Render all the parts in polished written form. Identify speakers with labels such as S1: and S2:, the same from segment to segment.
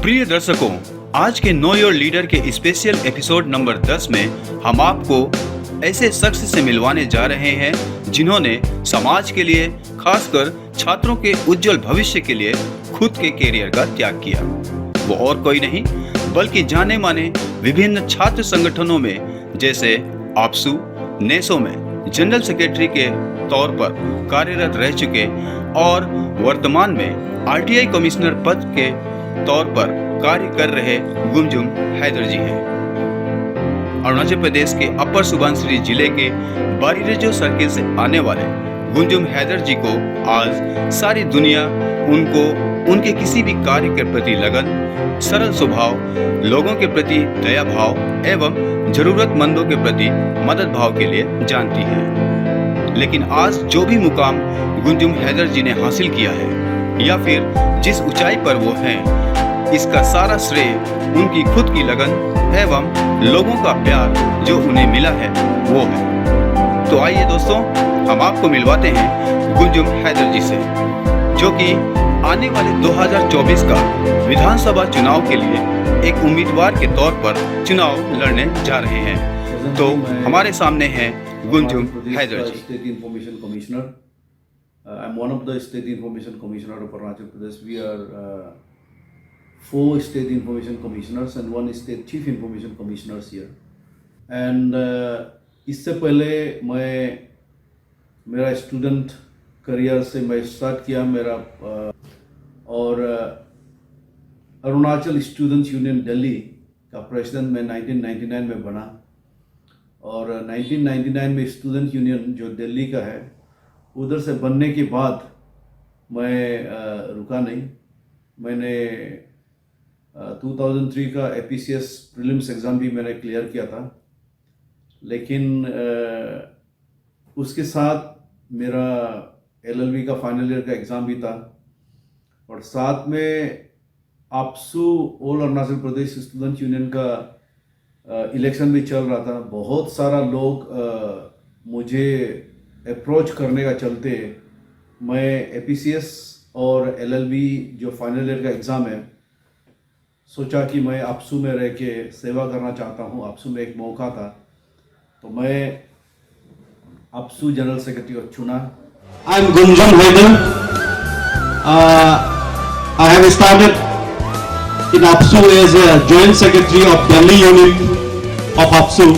S1: प्रिय दर्शकों, आज के नो योर लीडर के स्पेशल एपिसोड नंबर 10 में हम आपको ऐसे शख्स से मिलवाने जा रहे हैं जिन्होंने समाज के लिए, खासकर छात्रों के उज्जवल भविष्य के लिए खुद के कैरियर का त्याग किया। वो और कोई नहीं बल्कि जाने माने विभिन्न छात्र संगठनों में जैसे आपसू, नेसो में जनरल सेक्रेटरी के तौर पर कार्यरत रह चुके और वर्तमान में आरटीआई कमिश्नर पद के तौर पर कार्य कर रहे गुमजुम हैदर जी हैं। अरुणाचल प्रदेश के अपर सुबनसिरी जिले के बारीरेजो सर्किल से आने वाले गुमजुम हैदर जी को आज सारी दुनिया उनको उनके किसी भी कार्य के प्रति लगन, सरल स्वभाव, लोगों के प्रति दया भाव एवं जरूरतमंदों के प्रति मदद भाव के लिए जानती है। लेकिन आज जो भी मुकाम गुमजुम हैदर जी ने हासिल किया है या फिर जिस ऊंचाई पर वो हैं, इसका सारा श्रेय उनकी खुद की लगन एवं लोगों का प्यार जो उन्हें मिला है वो है। तो आइए दोस्तों, हम आपको मिलवाते हैं गुमजुम हैदर जी से, जो कि आने वाले 2024 का विधानसभा चुनाव के लिए एक उम्मीदवार के तौर पर चुनाव लड़ने जा रहे हैं। तो हमारे सामने हैं गुमजुम हैदर जी।
S2: State Information Commissioner. I'm one of the State Information Commissioner of Arunachal Pradesh. We are 4 State Information Commissioners and 1 State Chief Information Commissioners here. And इससे पहले मेरा स्टूडेंट करियर से मैं स्टार्ट किया मेरा और अरुणाचल स्टूडेंट्स यूनियन दिल्ली का प्रेसिडेंट मैं 1999 में बना और 1999 में स्टूडेंट यूनियन जो दिल्ली का है उधर से बनने के बाद मैं रुका नहीं। मैंने 2003 का एपीसीएस प्रीलिम्स एग्ज़ाम भी मैंने क्लियर किया था, लेकिन उसके साथ मेरा एलएलबी का फाइनल ईयर का एग्ज़ाम भी था और साथ में आपसू all Arunachal Pradesh student union का इलेक्शन भी चल रहा था। बहुत सारा लोग मुझे अप्रोच करने का चलते मैं एपीसीएस और एलएलबी जो फाइनल ईयर का एग्ज़ाम है सोचा कि मैं आपसू में रह के सेवा करना चाहता हूँ। आपसू में एक मौका था तो मैं आपसू जनरल सेक्रेटरी को चुना।
S3: I'm Gunjan Haidar. I have started in APSU as a joint secretary of Delhi unit of APSU.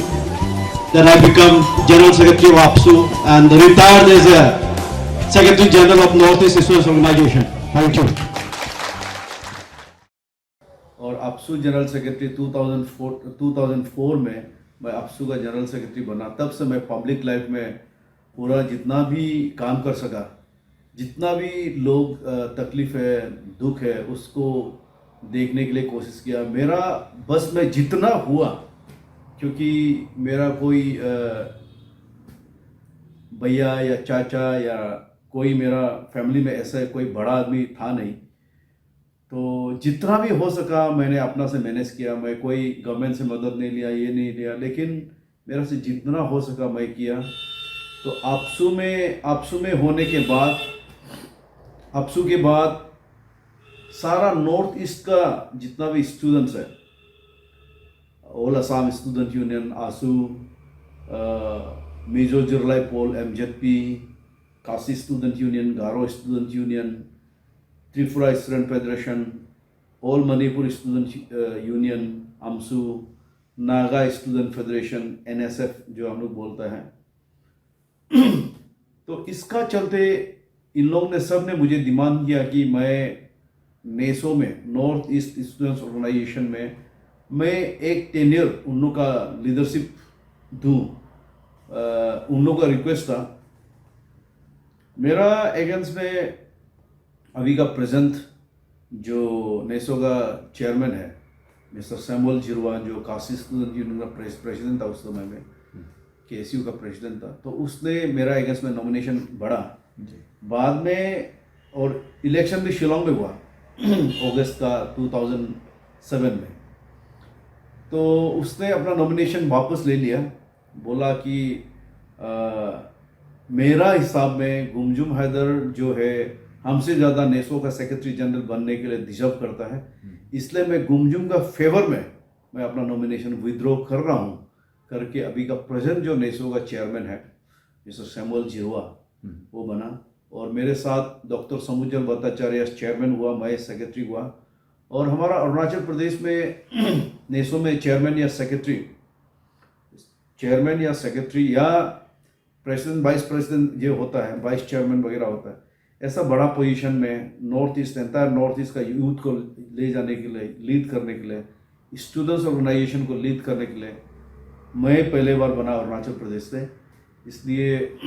S3: Then I become general secretary of APSU and retired as a secretary general of Northeast Students Organization. Thank you.
S2: और आपसू general secretary 2004 में मैं आपसू का general secretary बना। तब से मैं public life में पूरा जितना भी काम कर सका, जितना भी लोग तकलीफ़ है, दुख है, उसको देखने के लिए कोशिश किया। मेरा बस में जितना हुआ, क्योंकि मेरा कोई भैया या चाचा या कोई मेरा फैमिली में ऐसा कोई बड़ा आदमी था नहीं, तो जितना भी हो सका मैंने अपना से मैनेज किया। मैं कोई गवर्नमेंट से मदद नहीं लिया, ये नहीं लिया, लेकिन मेरा से जितना हो सका मैं किया। तो आपसू में होने के बाद, आपसू के बाद सारा नॉर्थ ईस्ट का जितना भी स्टूडेंट्स है, all Assam student union, AASU, Mizo Zirlai Pawl, MJP, Khasi student union, Garo student union, Tripura student federation, all Manipur student union, AMSU, Naga student federation, NSF जो हम लोग बोलते हैं। तो इसका चलते इन लोग ने सब ने मुझे डिमांड किया कि मैं नेसो में, नॉर्थ ईस्ट स्टूडेंट्स ऑर्गेनाइजेशन में मैं एक टेन्योर उन लोग का लीडरशिप दूँ। उन लोग का रिक्वेस्ट था। मेरा एगेंस्ट में अभी का प्रेजेंट जो नेसो का चेयरमैन है मिस्टर सैमुअल जिरवा, जो काशी स्टूडेंट यूनियन का प्रेसिडेंट था उस समय में, केएसयू का प्रेसिडेंट था, तो उसने मेरा अगेंस्ट में नॉमिनेशन बढ़ा बाद में और इलेक्शन भी शिलोंग में हुआ अगस्त का 2007 में। तो उसने अपना नॉमिनेशन वापस ले लिया, बोला कि मेरा हिसाब में गुमजुम हैदर जो है हमसे ज़्यादा नेसो का सेक्रेटरी जनरल बनने के लिए डिजर्व करता है। इसलिए मैं गुमजुम का फेवर में मैं अपना नॉमिनेशन विड्रॉ कर रहा हूँ करके अभी का प्रेजेंट जो नेसो का चेयरमैन है मिस्टर सैमुअल जिरुआ वो बना, और मेरे साथ डॉक्टर समुजल भट्टाचार्य चेयरमैन हुआ, मैं सेक्रेटरी हुआ। और हमारा अरुणाचल प्रदेश में नेसो में चेयरमैन या सेक्रेटरी या प्रेसिडेंट वाइस प्रेसिडेंट जो होता है, वाइस चेयरमैन वगैरह होता है, ऐसा बड़ा पोजीशन में north east entire north east का यूथ को ले जाने के लिए, लीड करने के लिए, स्टूडेंट्स ऑर्गेनाइजेशन को लीड करने के लिए मैं पहले बार बना अरुणाचल प्रदेश से। इसलिए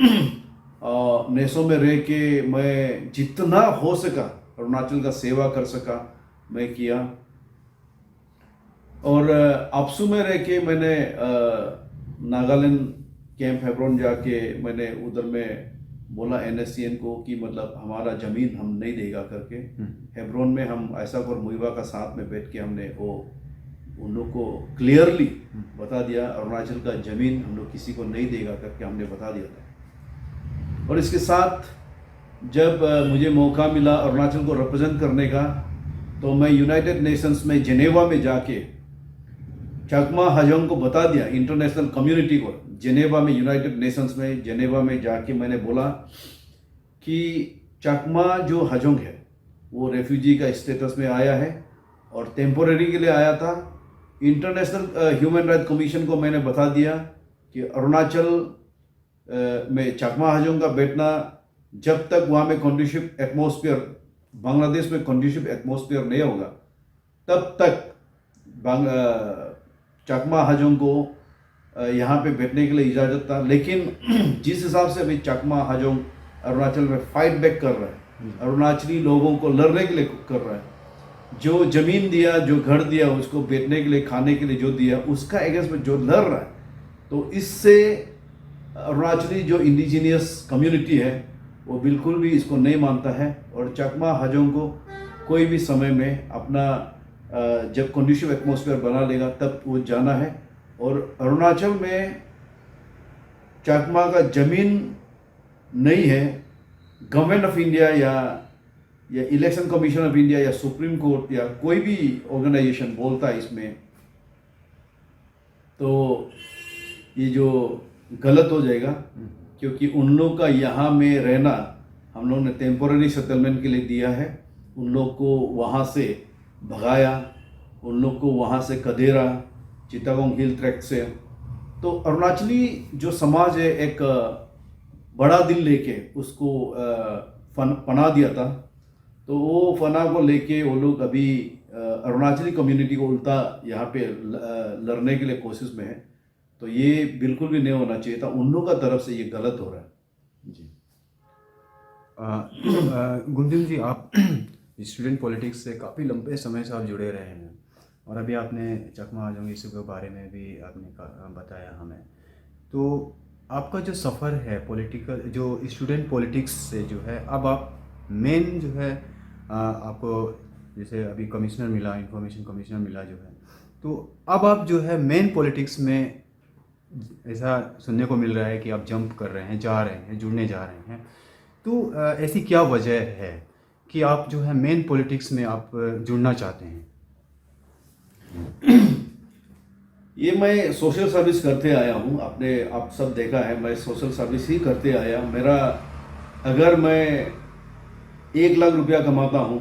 S2: नेसो में रह के मैं जितना हो सका अरुणाचल का सेवा कर सका मैं किया। और आपसू में रह के मैंने नागालैंड कैंप हेब्रोन जाके मैंने उधर में बोला NSCN को कि मतलब हमारा ज़मीन हम नहीं देगा करके। हेब्रोन में हम ऐसा और मुइवा का साथ में बैठ के हमने वो उन लोग को क्लियरली बता दिया, अरुणाचल का ज़मीन हम लोग किसी को नहीं देगा करके हमने बता दिया था। और इसके साथ जब मुझे मौका मिला अरुणाचल को रिप्रेजेंट करने का, तो मैं यूनाइटेड नेशंस में जेनेवा में जाके चकमा हाजोंग को बता दिया, इंटरनेशनल कम्युनिटी को, जेनेवा में यूनाइटेड नेशंस में जेनेवा में जाके मैंने बोला कि चकमा जो हाजोंग है वो रेफ्यूजी का स्टेटस में आया है और टेम्पोरेरी के लिए आया था। इंटरनेशनल ह्यूमन राइट कमीशन को मैंने बता दिया कि अरुणाचल में चकमा हाजोंग का बैठना जब तक वहाँ में कंडीशिव एटमॉस्फेयर, बांग्लादेश में कंडीशिव एटमॉस्फेयर नहीं होगा तब तक चकमा हाजोंग को यहाँ पे बैठने के लिए इजाज़त था। लेकिन जिस हिसाब से अभी चकमा हाजोंग अरुणाचल में फाइट बैक कर रहा है, अरुणाचली लोगों को लड़ने के लिए कर रहा है, जो ज़मीन दिया, जो घर दिया, उसको बैठने के लिए, खाने के लिए जो दिया, उसका अगेंस्ट में जो लड़ रहा है, तो इससे अरुणाचली जो इंडिजीनियस कम्युनिटी है वो बिल्कुल भी इसको नहीं मानता है। और चकमा हाजोंग को कोई भी समय में अपना जब कंडीशिव एटमॉस्फेयर बना लेगा तब वो जाना है। और अरुणाचल में चकमा का ज़मीन नहीं है, गवर्नमेंट ऑफ इंडिया या इलेक्शन कमीशन ऑफ इंडिया या सुप्रीम कोर्ट या कोई भी ऑर्गेनाइजेशन बोलता है इसमें, तो ये जो गलत हो जाएगा, क्योंकि उन लोग का यहाँ में रहना हम लोग ने टेम्पोररी सेटलमेंट के लिए दिया है। उन लोग को वहाँ से भगाया, उन लोग को वहाँ से कदेरा, चिटागोंग हिल ट्रैक से। तो अरुणाचली जो समाज है एक बड़ा दिल लेके उसको पनाह दिया था, तो वो पनाह को लेके वो लोग अभी अरुणाचली कम्युनिटी को उल्टा यहाँ पे लड़ने के लिए कोशिश में है। तो ये बिल्कुल भी नहीं होना चाहिए था, उन लोगों का तरफ से ये गलत हो रहा है
S1: जी। गुमजुम जी, आप स्टूडेंट पॉलिटिक्स से काफ़ी लंबे समय से आप जुड़े रहे हैं और अभी आपने चकमा हाजोंग इशू के बारे में भी आपने बताया हमें। तो आपका जो सफ़र है पॉलिटिकल, जो स्टूडेंट पॉलिटिक्स से जो है, अब आप मेन जो है आपको जैसे अभी कमिश्नर मिला, इंफॉर्मेशन कमिश्नर मिला जो है, तो अब आप जो है मेन पॉलिटिक्स में ऐसा सुनने को मिल रहा है कि आप जंप कर रहे हैं, जा रहे हैं, जुड़ने जा रहे हैं। तो ऐसी क्या वजह है कि आप जो है मेन पॉलिटिक्स में आप जुड़ना चाहते हैं?
S2: ये मैं सोशल सर्विस करते आया हूँ, आपने आप सब देखा है, मैं सोशल सर्विस ही करते आया। मेरा अगर मैं 1 लाख रुपया कमाता हूँ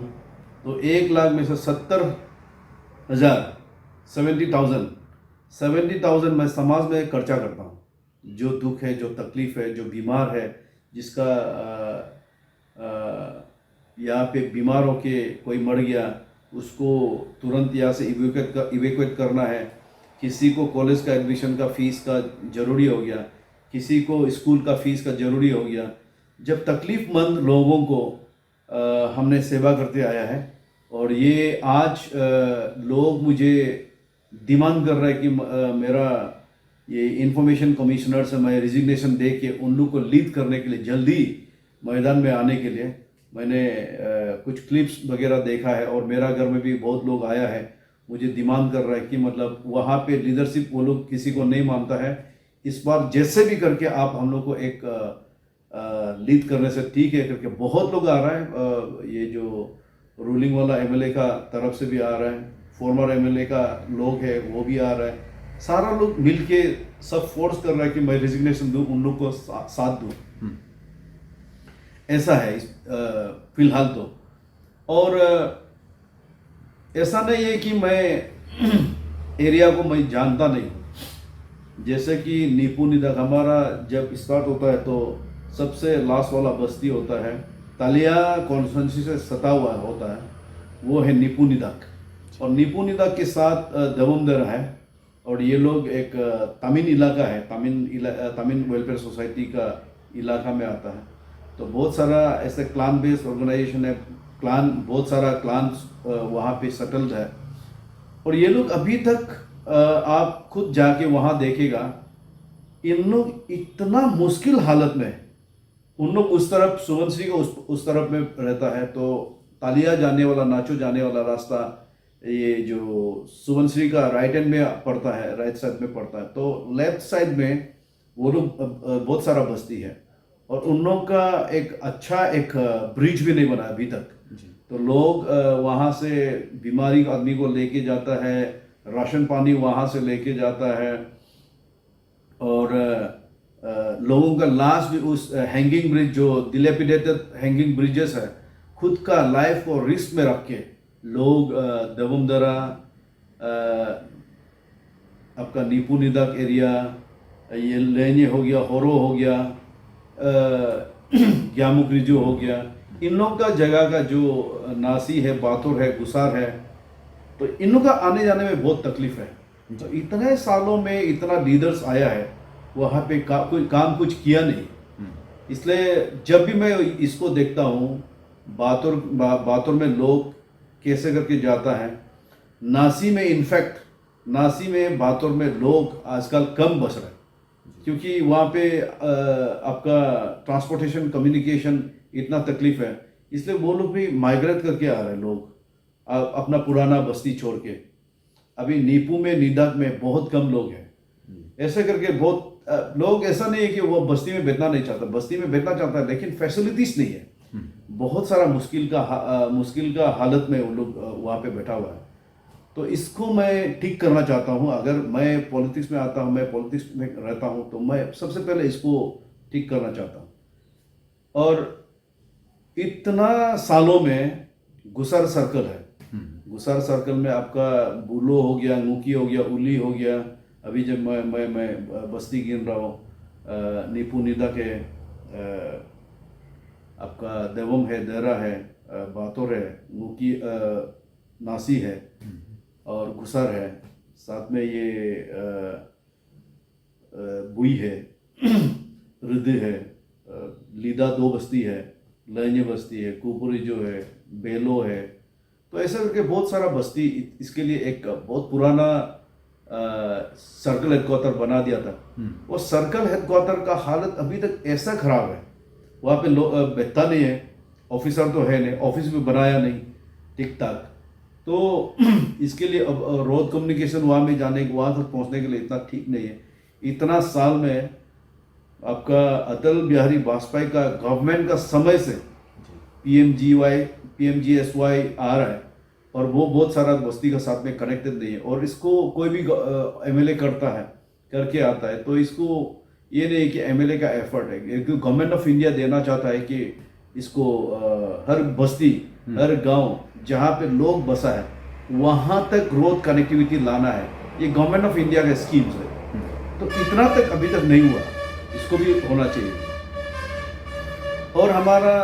S2: तो 1 लाख में से 70,000 मैं समाज में खर्चा करता हूँ। जो दुख है, जो तकलीफ़ है, जो बीमार है, जिसका यहाँ पे बीमार होके कोई मर गया, उसको तुरंत यहाँ से इवेक्यूएट करना है, किसी को कॉलेज का एडमिशन का फ़ीस का ज़रूरी हो गया, किसी को स्कूल का फ़ीस का ज़रूरी हो गया। जब तकलीफ़मंद लोगों को हमने सेवा करते आया है, और ये आज लोग मुझे डिमांड कर रहे हैं कि मेरा ये इंफॉर्मेशन कमिश्नर से मैं रिजिग्नेशन दे के उन लोग को लीड करने के लिए जल्दी मैदान में आने के लिए। मैंने कुछ क्लिप्स वगैरह देखा है और मेरा घर में भी बहुत लोग आया है, मुझे डिमांड कर रहा है कि मतलब वहाँ पे लीडरशिप वो लोग किसी को नहीं मानता है। इस बार जैसे भी करके आप हम लोग को एक लीड करने से ठीक है करके बहुत लोग आ रहा है। ये जो रूलिंग वाला एमएलए का तरफ से भी आ रहा है, फॉर्मर एमएलए का लोग है वो भी आ रहा है, सारा लोग मिलके सब फोर्स कर रहा है कि मैं रेजिग्नेशन दूं, उन लोग को साथ दूं। ऐसा है फिलहाल तो। और ऐसा नहीं है कि मैं एरिया को मैं जानता नहीं हूँ। जैसे कि नीपू निदाक हमारा जब स्टार्ट होता है तो सबसे लास्ट वाला बस्ती होता है, तालिया कॉन्स्टिट्यूंसी से सटा हुआ होता है, वो है नीपू निदाक। और नीपू निदाक के साथ दवमदरा है, और ये लोग एक तमिन इलाका है, तमिन वेलफेयर सोसाइटी का इलाका में आता है। तो बहुत सारा ऐसे क्लान बेस्ड ऑर्गेनाइजेशन है, बहुत सारा क्लान वहाँ पे सेटल्ड है। और ये लोग अभी तक आप खुद जाके वहाँ देखेगा, इन लोग इतना मुश्किल हालत में, उन लोग उस तरफ सुवनश्री का उस तरफ में रहता है, तो तालिया जाने वाला, नाचो जाने वाला रास्ता ये जो सुवनश्री का राइट हैंड में पड़ता है, राइट साइड में पड़ता है। तो लेफ्ट साइड में वो लोग बहुत सारा बस्ती है, और उन लोग का एक अच्छा एक ब्रिज भी नहीं बना अभी तक। तो लोग वहाँ से बीमारी आदमी को लेके जाता है, राशन पानी वहाँ से लेके जाता है, और लोगों का लाश भी उस हैंगिंग ब्रिज, जो डिलेपिडेटेड हैंगिंग ब्रिजेस है, खुद का लाइफ को रिस्क में रख के लोग दवमदरा, आपका नीपू निदाक एरिया, ये लेने हो गया, होरो हो गया, ग्यामुक्रिजो हो गया, इन लोग का जगह का जो नासी है, बातुर है, गुसार है, तो इन लोग का आने जाने में बहुत तकलीफ है। तो इतने सालों में इतना लीडर्स आया है, वहाँ पे कोई काम कुछ किया नहीं। इसलिए जब भी मैं इसको देखता हूँ, बातुर में लोग कैसे करके जाता है, नासी में, इनफैक्ट नासी में, बातुर में लोग आजकल कम बस रहे हैं, क्योंकि वहाँ पे आपका ट्रांसपोर्टेशन, कम्युनिकेशन इतना तकलीफ है। इसलिए वो लोग भी माइग्रेट करके आ रहे हैं, लोग अपना पुराना बस्ती छोड़ के। अभी नीपू में, निदाक में बहुत कम लोग हैं। ऐसे करके बहुत लोग, ऐसा नहीं है कि वो बस्ती में बैठना नहीं चाहता, बस्ती में बैठना चाहता है, लेकिन फैसिलिटीज नहीं है। बहुत सारा मुश्किल का हालत में वो लोग वहाँ पे बैठा हुआ है। तो इसको मैं ठीक करना चाहता हूँ। अगर मैं पॉलिटिक्स में आता हूँ, मैं पॉलिटिक्स में रहता हूँ, तो मैं सबसे पहले इसको ठीक करना चाहता हूँ। और इतना सालों में गुसर सर्कल है, गुसर सर्कल में आपका बुलो हो गया, मुकी हो गया, उली हो गया। अभी जब मैं बस्ती गिन रहा हूँ, नीपू निदाक है, आपका देवम है, देरा है, बातुर है, मुकी, नासी है, और गुसर है, साथ में ये बुई है, हृदय है, लीदा 2 बस्ती है, लैन्य बस्ती है, कुपुरी जो है, बेलो है। तो ऐसा करके बहुत सारा बस्ती, इसके लिए एक बहुत पुराना सर्कल हेडक्वार्टर बना दिया था। वो सर्कल हेडक्वार्टर का हालत अभी तक ऐसा खराब है, वहाँ पे बैठता नहीं है, ऑफिसर तो है नहीं, ऑफिस भी बनाया नहीं ठीक ठाक। तो इसके लिए अब रोड कम्युनिकेशन वहाँ में जाने, वहाँ तक पहुँचने के लिए इतना ठीक नहीं है। इतना साल में आपका अटल बिहारी वाजपेयी का गवर्नमेंट का समय से PMGSY आ रहा है, और वो बहुत सारा बस्ती का साथ में कनेक्टेड नहीं है। और इसको कोई भी MLA करता है, करके आता है, तो इसको ये नहीं कि MLA का एफर्ट है, गवर्नमेंट ऑफ इंडिया देना चाहता है कि इसको हर बस्ती, हर गांव जहाँ पे लोग बसा है, वहाँ तक रोड कनेक्टिविटी लाना है। ये गवर्नमेंट ऑफ इंडिया का स्कीम्स है। तो इतना तक अभी तक नहीं हुआ, इसको भी होना चाहिए। और हमारा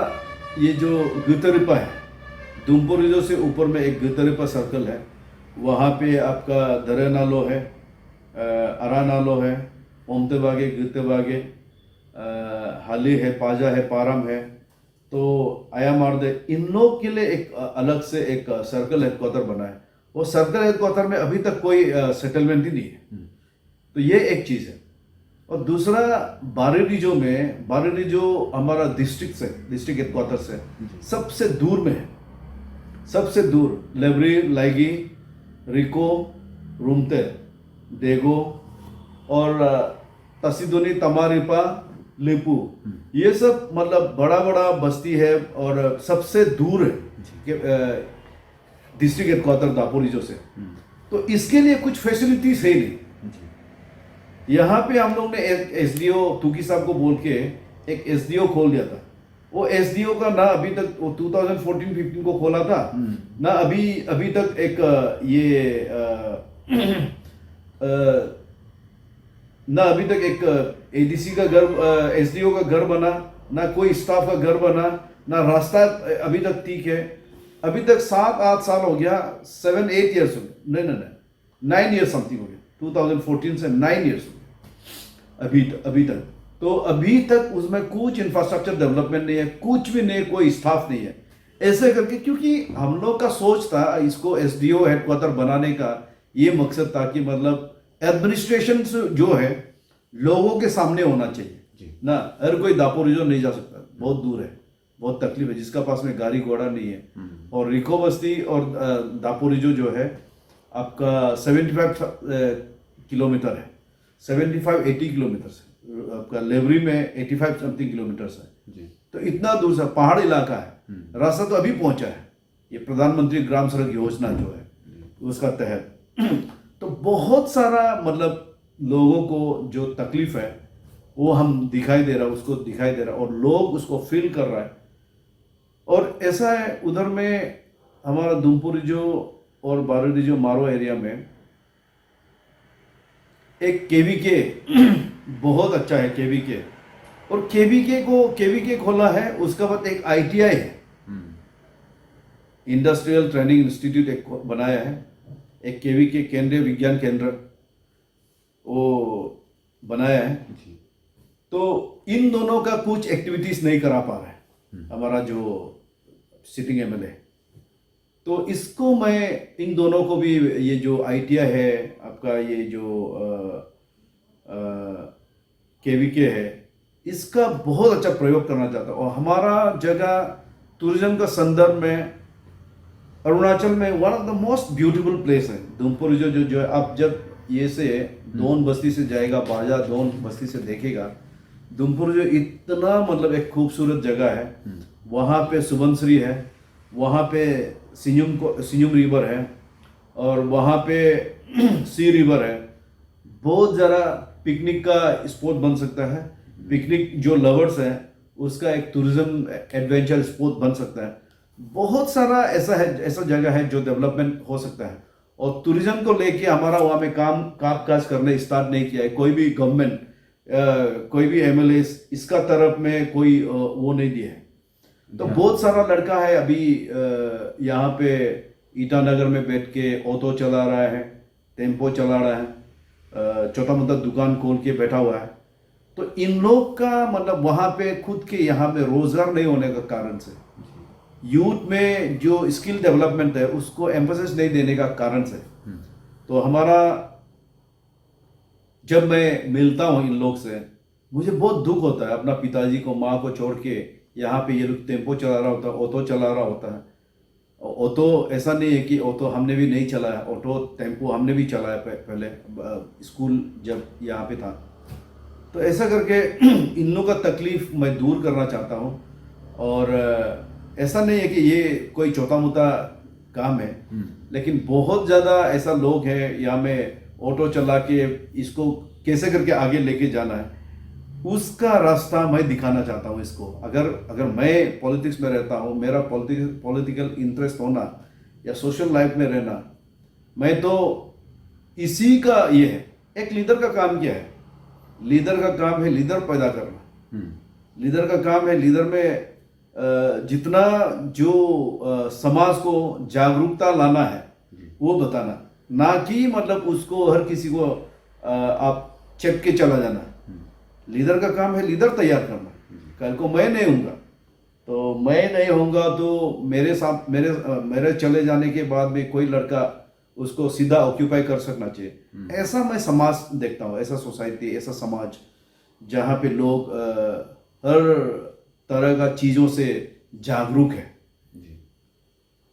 S2: ये जो गुतरिपा है, दुम्पुरिजो से ऊपर में एक गुतरिपा सर्कल है, वहाँ पे आपका दरे नालो है, अरा नालो है, ओमते बागे, गिरते बागे, हाली है, पाजा है, पारम है, तो आया मारदे, इन लोग के लिए एक अलग से एक सर्कल हेडक्वार्टर बना है। वो सर्कल हेडक्वार्टर में अभी तक कोई सेटलमेंट ही नहीं है। तो ये एक चीज़ है। और दूसरा, बारेलीजो हमारा डिस्ट्रिक्ट हेडक्वार्टर से सबसे दूर में है, सबसे दूर। लेबरी, लाइगी, रिको, रूमते, देगो और तसिदोनी, तमारिपा, लेपू, ये सब मतलब बड़ा बड़ा बस्ती है और सबसे दूर है डिस्ट्रिक्ट हेडक्वार्टर दापोरिजो से। तो इसके लिए कुछ फैसिलिटीज है नहीं। यहाँ पे हम लोग ने एक एसडीओ तुकी साहब को बोल के एक एसडीओ खोल दिया था। वो एसडीओ का ना अभी तक, वो 2014-15 को खोला था ना, अभी तक एक ना अभी तक एक एडीसी का घर, एसडीओ का घर बना, ना कोई स्टाफ का घर बना, ना रास्ता अभी तक ठीक है। अभी तक 7-8 साल हो गया, 7-8 ईयर्स हो गए, नहीं 9 ईयर्स समथिंग हो गया, 2014 से 9 ईयर्स हो गया अभी तक। तो अभी तक उसमें कुछ इंफ्रास्ट्रक्चर डेवलपमेंट नहीं है, कुछ भी नहीं, कोई स्टाफ नहीं है ऐसे करके। क्योंकि हम लोग का सोच था इसको एसडीओ हेडक्वार्टर बनाने का, ये मकसद था कि मतलब एडमिनिस्ट्रेशन जो है लोगों के सामने होना चाहिए ना। हर कोई दापोरिजो नहीं जा सकता, बहुत दूर है, बहुत तकलीफ है, जिसका पास में गाड़ी घोड़ा नहीं है। और रिको बस्ती और दापोरिजो जो है आपका 75 किलोमीटर है, 75-80 किलोमीटर से, आपका लेबरी में 85 समथिंग किलोमीटर है। तो इतना दूर से पहाड़ इलाका है, रास्ता तो अभी पहुंचा है, ये प्रधानमंत्री ग्राम सड़क योजना जो है उसका तहत। तो बहुत सारा मतलब लोगों को जो तकलीफ है वो हम दिखाई दे रहा है, उसको दिखाई दे रहा है और लोग उसको फील कर रहा है। और ऐसा है उधर में हमारा दुमपुरिजो और बारोडिजो मारो एरिया में एक केवीके बहुत अच्छा है, केवीके। और केवीके खोला है, उसका बाद एक आईटीआई है, इंडस्ट्रियल ट्रेनिंग इंस्टीट्यूट एक बनाया है, एक केवीके केंद्रीय विज्ञान केंद्र वो बनाया है। तो इन दोनों का कुछ एक्टिविटीज नहीं करा पा रहा है हमारा जो सिटिंग एमएलए। तो इसको मैं इन दोनों को भी, ये जो आईटीआई है आपका, ये जो केवीके है, इसका बहुत अच्छा प्रयोग करना चाहता हूँ। और हमारा जगह टूरिज्म का संदर्भ में अरुणाचल में one of the most beautiful place है दुमपुरिजो। जो है आप जब ये से दोन बस्ती से जाएगा, बाजा दोन बस्ती से देखेगा, दुमपुरिजो इतना मतलब एक खूबसूरत जगह है। वहाँ पे सुबनश्री है, वहाँ पे सिन्युम रिवर है, और वहाँ पे सी रिवर है। बहुत ज़्यादा पिकनिक का स्पॉट बन सकता है, पिकनिक जो लवर्स हैं उसका एक टूरिज्म एडवेंचर स्पॉट बन सकता है। बहुत सारा ऐसा जगह है जो डेवलपमेंट हो सकता है। और टूरिज्म को लेके हमारा वहाँ में काज करने स्टार्ट नहीं किया है कोई भी गवर्नमेंट, कोई भी एमएलए इसका तरफ में कोई वो नहीं दिया है। तो बहुत सारा लड़का है अभी यहाँ पे ईटानगर में बैठ के ऑटो चला रहा है, टेम्पो चला रहा है, छोटा मोटा दुकान खोल के बैठा हुआ है। तो इन लोग का मतलब वहाँ पे खुद के यहाँ में रोजगार नहीं होने का कारण से, यूथ में जो स्किल डेवलपमेंट है उसको एम्फोसिस नहीं देने का कारण से। तो हमारा जब मैं मिलता हूँ इन लोग से, मुझे बहुत दुख होता है। अपना पिताजी को, माँ को छोड़ के यहाँ पे ये लोग टेम्पो चला रहा होता है, ऑटो चला रहा होता है। ऑटो ऐसा नहीं है कि ऑटो हमने भी नहीं चलाया, ऑटो टेम्पो हमने भी चलाया पहले स्कूल जब यहाँ पे था। तो ऐसा करके इन लोगों का तकलीफ मैं दूर करना चाहता हूँ। और ऐसा नहीं है कि ये कोई छोटा मोटा काम है, लेकिन बहुत ज़्यादा ऐसा लोग हैं यहाँ में ऑटो चला के इसको कैसे करके आगे लेके जाना है, उसका रास्ता मैं दिखाना चाहता हूँ इसको। अगर मैं पॉलिटिक्स में रहता हूँ, मेरा पॉलिटिकल इंटरेस्ट होना या सोशल लाइफ में रहना, मैं तो इसी का ये है। एक लीडर का काम क्या है? लीडर का काम है लीडर पैदा करना। लीडर का काम है लीडर में जितना जो समाज को जागरूकता लाना है वो बताना, ना कि मतलब उसको हर किसी को आप चेक के चला जाना। लीडर का काम है लीडर तैयार करना। कल को मैं नहीं होऊंगा तो मेरे साथ मेरे चले जाने के बाद में कोई लड़का उसको सीधा ऑक्यूपाई कर सकना चाहिए। ऐसा मैं समाज देखता हूँ, ऐसा सोसाइटी, ऐसा समाज जहाँ पे लोग हर तरह का चीज़ों से जागरूक है,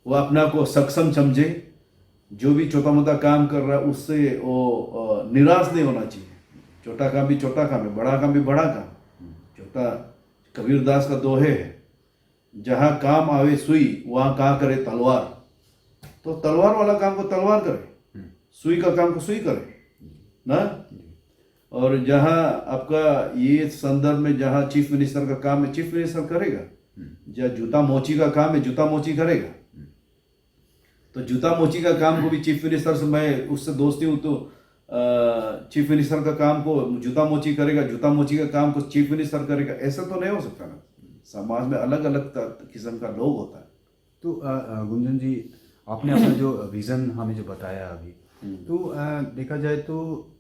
S2: वो अपना को सक्षम समझे, जो भी छोटा मोटा काम कर रहा है उससे वो निराश नहीं होना चाहिए। छोटा काम भी छोटा काम है, बड़ा काम भी बड़ा काम। जो आपका कबीरदास का दोहे है, जहाँ काम आवे सुई वहाँ कहाँ करे तलवार। तो तलवार वाला काम को तलवार करे, सुई का काम को सुई करे ना। और जहाँ आपका ये संदर्भ में जहाँ चीफ मिनिस्टर का काम है चीफ मिनिस्टर करेगा, जहाँ जूता मोची का काम है जूता मोची करेगा। तो जूता मोची का काम को भी चीफ मिनिस्टर से, मैं उससे दोस्ती हूँ, तो चीफ मिनिस्टर का काम को जूता मोची करेगा, जूता मोची का काम को चीफ मिनिस्टर करेगा। ऐसा तो नहीं हो सकता ना। समाज में अलग अलग किस्म का लोग होता है।
S4: तो गुंजन जी, आपने अपना जो विज़न हमें जो बताया अभी, तो देखा जाए तो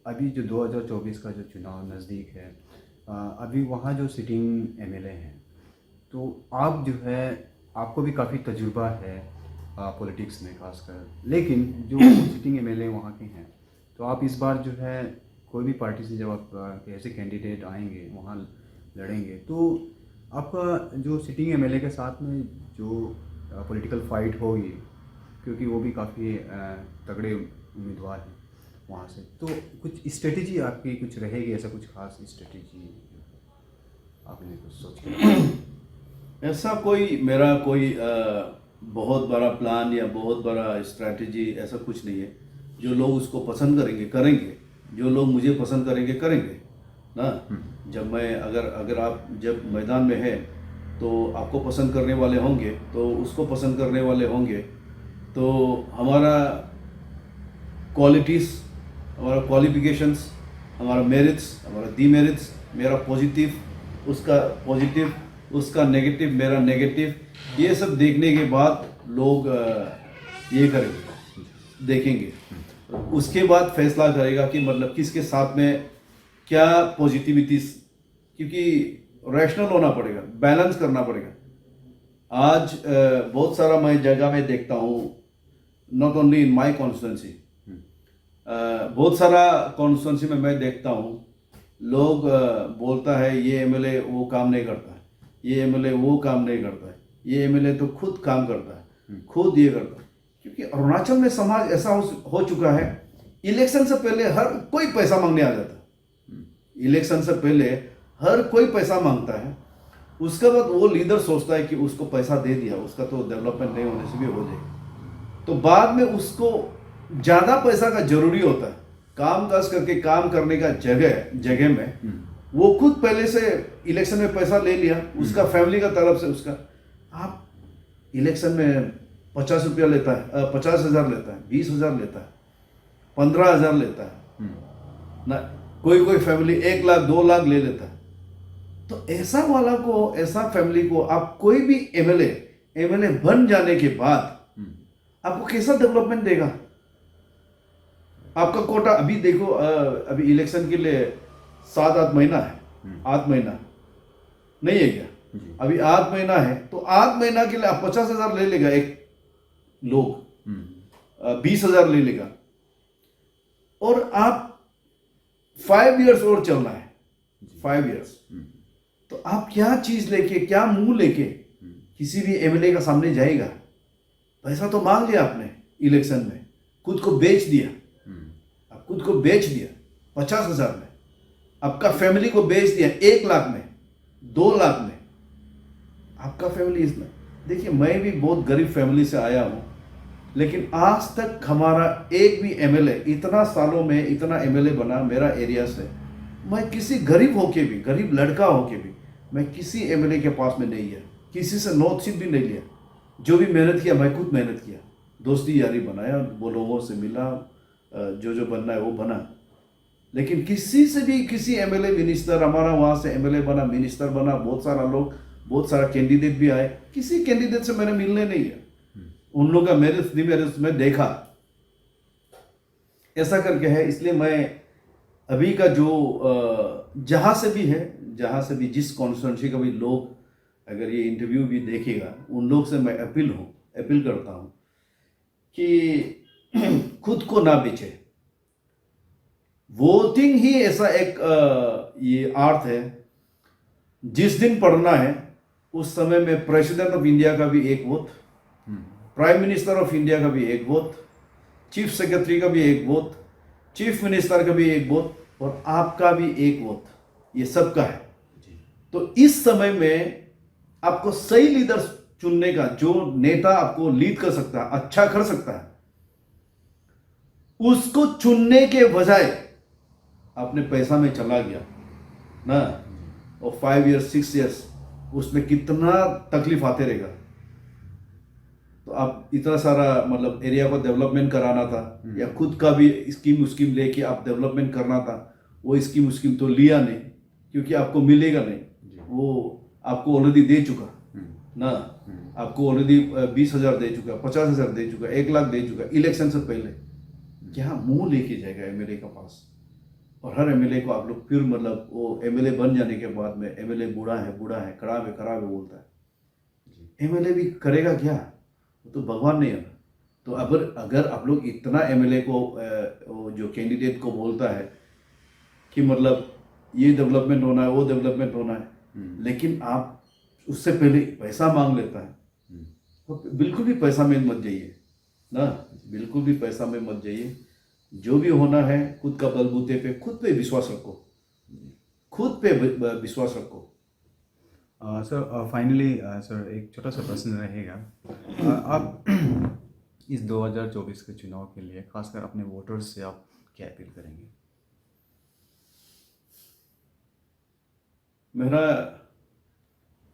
S4: अभी जो 2024 का जो चुनाव नज़दीक है, अभी वहाँ जो सिटिंग एमएलए हैं, तो आप जो है आपको भी काफ़ी तजुर्बा है पॉलिटिक्स में खासकर, लेकिन जो सिटिंग एमएलए वहाँ के हैं, तो आप इस बार जो है कोई भी पार्टी से जब आप ऐसे कैंडिडेट आएंगे वहाँ लड़ेंगे, तो आपका जो सिटिंग एमएलए के साथ में जो पॉलिटिकल फाइट होगी, क्योंकि वो भी काफ़ी तगड़े उम्मीदवार हैं वहाँ से, तो कुछ स्ट्रेटजी आपकी कुछ रहेगी, ऐसा कुछ खास स्ट्रेटजी आपने कुछ सोचा?
S2: ऐसा कोई मेरा कोई बहुत बड़ा प्लान या बहुत बड़ा स्ट्रैटेजी ऐसा कुछ नहीं है। जो लोग उसको पसंद करेंगे करेंगे, जो लोग मुझे पसंद करेंगे करेंगे ना। जब मैं अगर आप जब मैदान में है तो आपको पसंद करने वाले होंगे, तो उसको पसंद करने वाले होंगे। तो हमारा क्वालिटीज़, हमारा क्वालिफिकेशंस, हमारा मेरिट्स, हमारा डीमेरिट्स, मेरा पॉजिटिव उसका पॉजिटिव, उसका नेगेटिव मेरा नेगेटिव, ये सब देखने के बाद लोग ये करेंगे, देखेंगे। उसके बाद फैसला करेगा कि मतलब किसके साथ में क्या पॉजिटिविटी, क्योंकि रैशनल होना पड़ेगा, बैलेंस करना पड़ेगा। आज बहुत सारा मैं जगह में देखता हूँ, not only in my constituency, बहुत सारा कॉन्स्टिट्यूंसी में मैं देखता हूँ लोग बोलता है ये एमएलए वो काम नहीं करता है, ये एमएलए वो काम नहीं करता है, ये एमएलए तो खुद काम करता है, खुद ये करता है। क्योंकि अरुणाचल में समाज ऐसा हो चुका है, इलेक्शन से पहले हर कोई पैसा मांगने आ जाता है। इलेक्शन से पहले हर कोई पैसा मांगता है, उसके बाद वो लीडर सोचता है कि उसको पैसा दे दिया, उसका तो डेवलपमेंट नहीं होने से भी हो जाएगा। तो बाद में उसको ज़्यादा पैसा का जरूरी होता है, काम काज करके काम करने का जगह में वो खुद पहले से इलेक्शन में पैसा ले लिया, उसका फैमिली का तरफ से उसका। आप इलेक्शन में 50 रुपया लेता है, 50,000 लेता है, 20,000 लेता है, 15,000 लेता है ना। कोई फैमिली 1 लाख 2 लाख ले लेता है। तो ऐसा वाला को, ऐसा फैमिली को आप कोई भी एमएलए बन जाने के बाद आपको कैसा डेवलपमेंट देगा? आपका कोटा अभी देखो, अभी इलेक्शन के लिए 7-8 महीना है, 8 महीना नहीं है क्या? अभी 8 महीना है, तो 8 महीना के लिए आप 50,000 ले लेगा एक लोग, 20,000 ले लेगा, और आप 5 इयर्स और चलना है, 5 इयर्स। तो आप क्या चीज लेके, क्या मुंह लेके किसी भी एमएलए का सामने जाएगा? पैसा तो मांग लिया आपने इलेक्शन में, खुद को बेच दिया, आप खुद को बेच दिया 50,000 में, आपका फैमिली को बेच दिया 1 लाख में, 2 लाख में, आपका फैमिली इसमें। देखिए, मैं भी बहुत गरीब फैमिली से आया हूँ, लेकिन आज तक हमारा एक भी एमएलए, इतना सालों में इतना एमएलए बना मेरा एरिया से, मैं किसी गरीब होके भी, गरीब लड़का होके भी, मैं किसी एमएलए के पास में नहीं गया, किसी से नॉर्थ सीट भी नहीं लिया। जो भी मेहनत किया मैं खुद मेहनत किया, दोस्ती यारी बनाया, वो लोगों से मिला, जो बनना है वो बना। लेकिन किसी से भी, किसी एमएलए मिनिस्टर, हमारा वहाँ से एमएलए बना, मिनिस्टर बना, बहुत सारा लोग, बहुत सारा कैंडिडेट भी आए, किसी कैंडिडेट से मैंने मिलने नहीं गया। उन लोगों का मेरिट में देखा, ऐसा करके है। इसलिए मैं अभी का जो जहाँ से भी है, जहाँ से भी जिस कॉन्स्टिट्यूंसी का भी लोग अगर ये इंटरव्यू भी देखेगा, उन लोग से मैं अपील करता हूँ कि खुद को ना बेचे। वोटिंग ही ऐसा एक ये आर्ट है, जिस दिन पढ़ना है उस समय में प्रेसिडेंट ऑफ इंडिया का भी एक vote, prime minister of India का भी एक वोट, चीफ सेक्रेटरी का भी एक वोट, चीफ मिनिस्टर का भी एक वोट, और आपका भी एक वोट, ये सबका है। तो इस समय में आपको सही लीडर चुनने का, जो नेता आपको लीड कर सकता है, अच्छा कर सकता है, उसको चुनने के बजाय आपने पैसा में चला गया ना, और 5 इयर्स 6 इयर्स उसमें कितना तकलीफ आते रहेगा। तो आप इतना सारा मतलब एरिया को डेवलपमेंट कराना था, या खुद का भी स्कीम लेके आप डेवलपमेंट करना था, वो स्कीम तो लिया नहीं, क्योंकि आपको मिलेगा नहीं, वो आपको ऑलरेडी दे चुका ना, आपको ऑलरेडी 20,000 दे चुका, 50,000 दे चुका, 1 लाख दे चुका इलेक्शन से पहले। क्या मुंह लेके जाएगा एमएलए का पास? और हर एमएलए को आप लोग फिर मतलब वो एमएलए बन जाने के बाद में एमएलए बूढ़ा है, खराब है बोलता है। एमएलए भी करेगा क्या? वो तो भगवान नहीं है ना। तो अगर आप लोग इतना एमएलए को जो कैंडिडेट को बोलता है कि मतलब ये डेवलपमेंट होना है, वो डेवलपमेंट होना है, लेकिन आप उससे पहले पैसा मांग लेता है, तो बिल्कुल भी पैसा में मत जाइए ना, बिल्कुल भी पैसा में मत जाइए। जो भी होना है खुद का बलबूते पे, खुद पे विश्वास रखो, खुद पे विश्वास रखो।
S4: सर फाइनली सर एक छोटा सा प्रश्न रहेगा। आप इस 2024 के चुनाव के लिए खासकर अपने वोटर्स से आप क्या अपील करेंगे?
S2: मेरा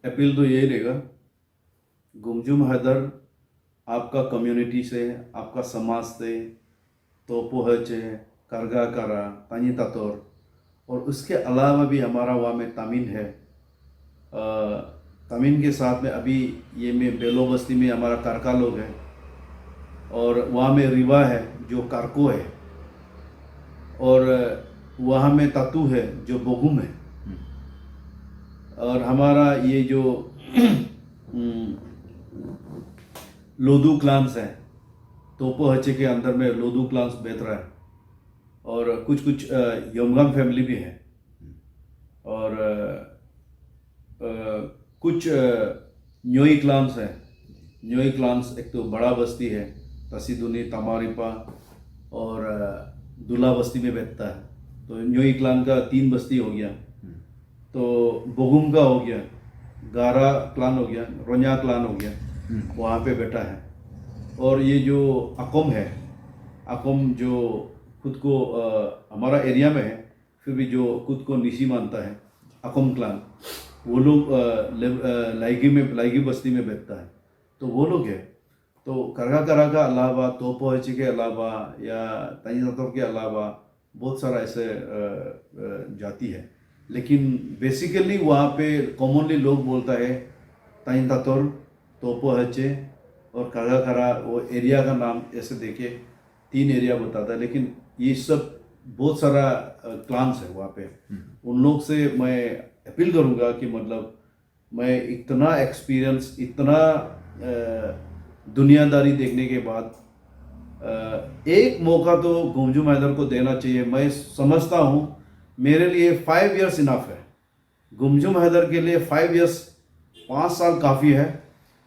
S2: अपील तो यही रहेगा, गुमजुम हैदर आपका कम्युनिटी से, आपका समाज से, तोपो हचे, करगा करा, तानी ततोर, और उसके अलावा भी हमारा वहाँ में तामीन है। तामीन के साथ में अभी ये में बेलो बस्ती में हमारा कारका लोग हैं, और वहाँ में रिवा है जो कारको है, और वहाँ में ततु है जो बोगुम है, और हमारा ये जो लोदू क्लान्स है, तोपो हचे के अंदर में लोदू क्लान्स बेहत रहा है, और कुछ योमगाम फैमिली भी है, और कुछ न्योई क्लान्स है। न्योई क्लान्स एक तो बड़ा बस्ती है, तसीदुनी, तमारिपा और दुला बस्ती में बैठता है। तो न्योई क्लान का 3 बस्ती हो गया, तो बोगुम का हो गया, गारा क्लान हो गया, रोन्या क्लान हो गया, वहाँ पे बैठा है। और ये जो अकोम है, अकोम जो खुद को हमारा एरिया में है, फिर भी जो खुद को निशी मानता है, अकोम क्लान, वो लोग लाइगी बस्ती में बैठता है। तो वो लोग है, तो करगा का अलावा, तोपो हची के अलावा या तानी ततोर के अलावा बहुत सारा ऐसे जाति है, लेकिन बेसिकली वहाँ पे कॉमनली लोग बोलता है तानी ततोर, तोपो हचे और करगा करा। वो एरिया का नाम ऐसे देखे 3 एरिया बताता है, लेकिन ये सब बहुत सारा क्लान्स है वहाँ पे। उन लोग से मैं अपील करूँगा कि मतलब मैं इतना एक्सपीरियंस, इतना दुनियादारी देखने के बाद एक मौका तो गुमजुम हैदर को देना चाहिए। मैं समझता हूँ मेरे लिए 5 इयर्स इनफ है, गुमजुम हैदर के लिए 5 इयर्स, 5 साल काफ़ी है।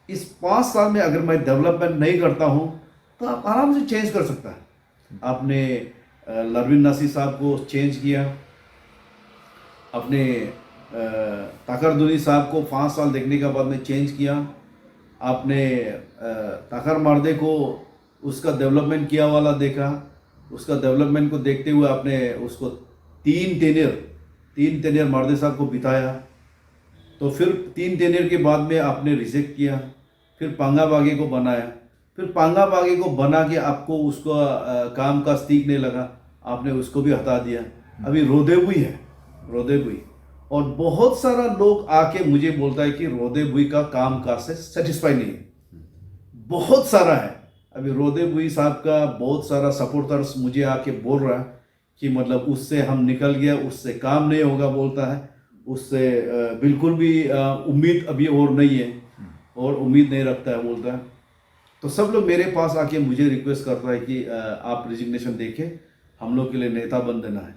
S2: इस 5 साल में अगर मैं डेवलपमेंट नहीं करता हूँ तो आप आराम से चेंज कर सकता है। आपने लरविन नासी साहब को चेंज किया, अपने ताकर दुनी साहब को 5 साल देखने के बाद में चेंज किया, आपने ताकर मार्दे को उसका डेवलपमेंट किया वाला देखा, उसका डेवलपमेंट को देखते हुए आपने उसको 3 टेनियर मार्दे साहब को बिताया। तो फिर 3 टेनियर के बाद में आपने रिजेक्ट किया, फिर पांगा बागे को बनाया, फिर पांगा बागे को बना के आपको उसको काम का स्टीक नहीं लगा, आपने उसको भी हटा दिया। अभी रोदेबुई है, रोदेबुई, और बहुत सारा लोग आके मुझे बोलता है कि रोदेबुई का काम काज से सेटिस्फाई नहीं है, बहुत सारा है। अभी रोदेबुई साहब का बहुत सारा सपोर्टर्स मुझे आके बोल रहा है कि मतलब उससे हम निकल गया, उससे काम नहीं होगा बोलता है, उससे बिल्कुल भी उम्मीद अभी और नहीं है, और उम्मीद नहीं रखता है बोलता है। तो सब लोग मेरे पास आके मुझे रिक्वेस्ट करता है कि आप रिजिग्नेशन देके हम लोग के लिए नेता बन देना है।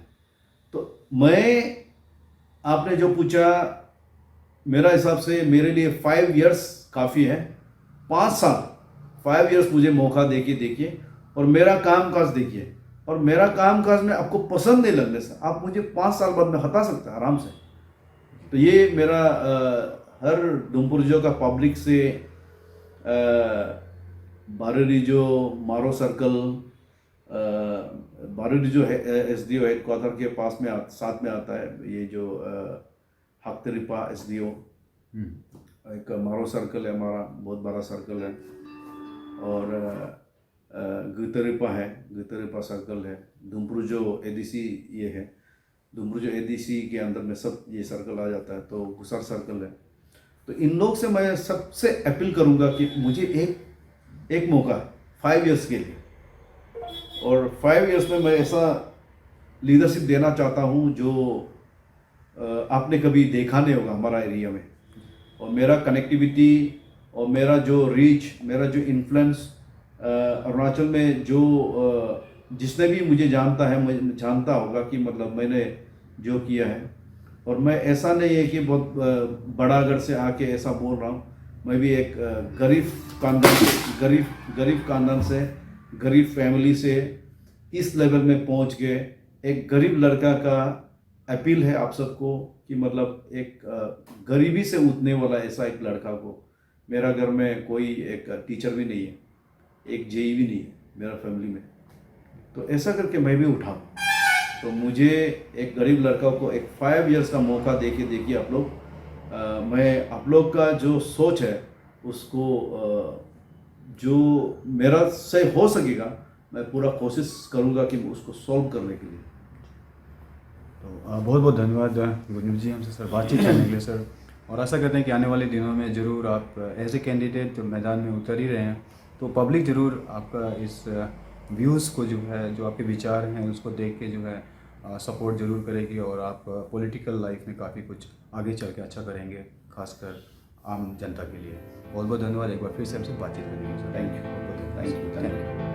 S2: तो मैं, आपने जो पूछा, मेरा हिसाब से मेरे लिए 5 इयर्स काफ़ी है। 5 साल, 5 इयर्स मुझे मौका देखिए और मेरा काम काज देखिए, और मेरा काम काज में आपको पसंद नहीं लगने से आप मुझे 5 साल बाद में हटा सकते हैं आराम से। तो ये मेरा हर डुमपुरजो का पब्लिक से बारेरिजो मारो सर्कल बारेरिजो SDO हेडक्वार्टर के पास में साथ में आता है ये जो हक्तरिपा SDO, एक मारो सर्कल है हमारा, बहुत बड़ा सर्कल है, और गुतरिपा है, गुतरिपा सर्कल है, डुमपुरजो ADC ये है, डुमपुरजो ADC के अंदर में सब ये सर्कल आ जाता है, तो गुसर सर्कल है। तो इन लोग से मैं सबसे अपील करूँगा कि मुझे एक मौका 5 इयर्स के लिए, और 5 इयर्स में मैं ऐसा लीडरशिप देना चाहता हूँ जो आपने कभी देखा नहीं होगा हमारा एरिया में, और मेरा कनेक्टिविटी और मेरा जो रीच, मेरा जो इन्फ्लुएंस अरुणाचल में जो जिसने भी मुझे जानता है, मुझे जानता होगा कि मतलब मैंने जो किया है। और मैं ऐसा नहीं है कि बहुत बड़ा घर से आके ऐसा बोल रहा हूँ, मैं भी एक गरीब खानदान से गरीब फैमिली से इस लेवल में पहुँच के एक गरीब लड़का का अपील है आप सबको कि मतलब एक गरीबी से उठने वाला ऐसा एक लड़का को, मेरा घर में कोई एक टीचर भी नहीं है, एक JE भी नहीं है मेरा फैमिली में, तो ऐसा करके मैं भी उठाऊँ। तो मुझे एक गरीब लड़का को एक 5 इयर्स का मौका देखिए आप लोग, मैं आप लोग का जो सोच है उसको जो मेरा से हो सकेगा मैं पूरा कोशिश करूँगा कि उसको सॉल्व करने के लिए।
S4: तो बहुत बहुत धन्यवाद गुंजन जी हमसे सर बातचीत करने के लिए सर, और आशा करते हैं कि आने वाले दिनों में ज़रूर आप एज ए कैंडिडेट मैदान में उतर ही रहे हैं, तो पब्लिक ज़रूर आपका इस व्यूज़ को जो है, जो आपके विचार हैं उसको देख के जो है सपोर्ट ज़रूर करेगी, और आप पॉलिटिकल लाइफ में काफ़ी कुछ आगे चल के अच्छा करेंगे, खासकर आम जनता के लिए। बहुत बहुत धन्यवाद एक बार फिर से हमसे बातचीत करने के लिए sir.
S2: Thank you.
S4: Thank you.